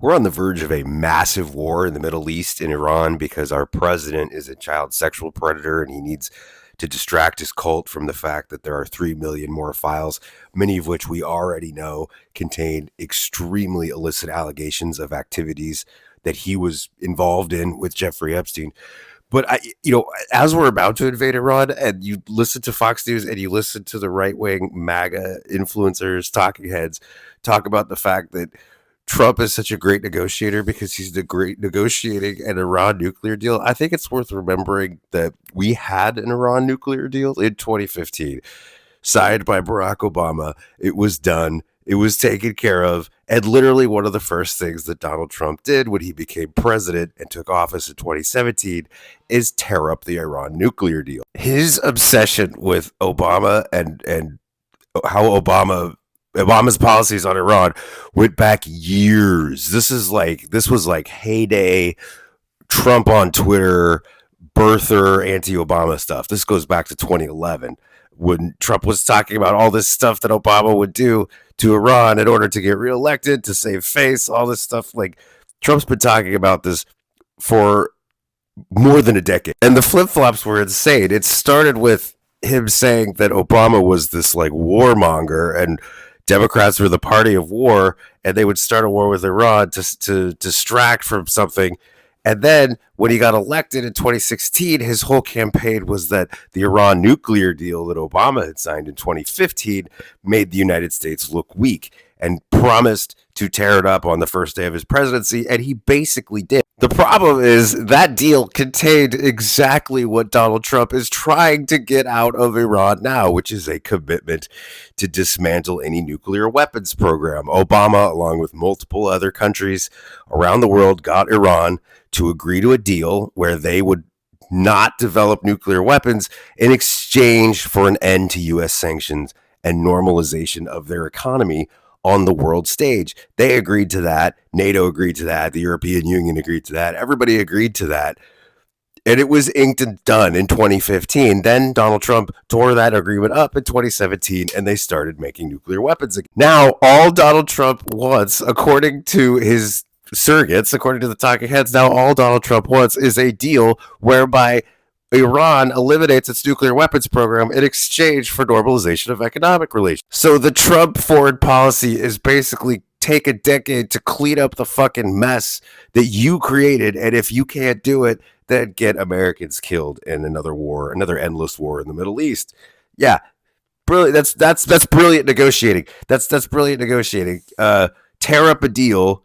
We're on the verge of a massive war in the Middle East in Iran because our president is a child sexual predator and he needs to distract his cult from the fact that there are 3 million more files, many of which we already know contain extremely illicit allegations of activities that he was involved in with Jeffrey Epstein. But as we're about to invade Iran, and you listen to Fox News and you listen to the right wing MAGA influencers, talking heads, talk about the fact that Trump is such a great negotiator because he's the great negotiating an Iran nuclear deal. I think it's worth remembering that we had an Iran nuclear deal in 2015, signed by Barack Obama. It was done. It was taken care of. And literally one of the first things that Donald Trump did when he became president and took office in 2017 is tear up the Iran nuclear deal. His obsession with Obama and how Obama's policies on Iran went back years. This was like heyday Trump on Twitter, birther anti-Obama stuff. This goes back to 2011 when Trump was talking about all this stuff that Obama would do to Iran in order to get reelected, to save face, all this stuff. Like, Trump's been talking about this for more than a decade. And the flip-flops were insane. It started with him saying that Obama was this like warmonger and Democrats were the party of war, and they would start a war with Iran to distract from something. And then when he got elected in 2016, his whole campaign was that the Iran nuclear deal that Obama had signed in 2015 made the United States look weak and promised to tear it up on the first day of his presidency, and he basically did. The problem is that deal contained exactly what Donald Trump is trying to get out of Iran now, which is a commitment to dismantle any nuclear weapons program. Obama, along with multiple other countries around the world, got Iran to agree to a deal where they would not develop nuclear weapons in exchange for an end to U.S. sanctions and normalization of their economy on the world stage. They agreed to that. NATO agreed to that. The European Union agreed to that. Everybody agreed to that. And it was inked and done in 2015. Then Donald Trump tore that agreement up in 2017, and they started making nuclear weapons again. Now, all Donald Trump wants, according to his surrogates, according to the talking heads, now all Donald Trump wants is a deal whereby Iran eliminates its nuclear weapons program in exchange for normalization of economic relations. So the Trump foreign policy is basically take a decade to clean up the fucking mess that you created, and if you can't do it, then get Americans killed in another war, another endless war in the Middle East. Yeah, brilliant. That's brilliant negotiating. That's brilliant negotiating. Tear up a deal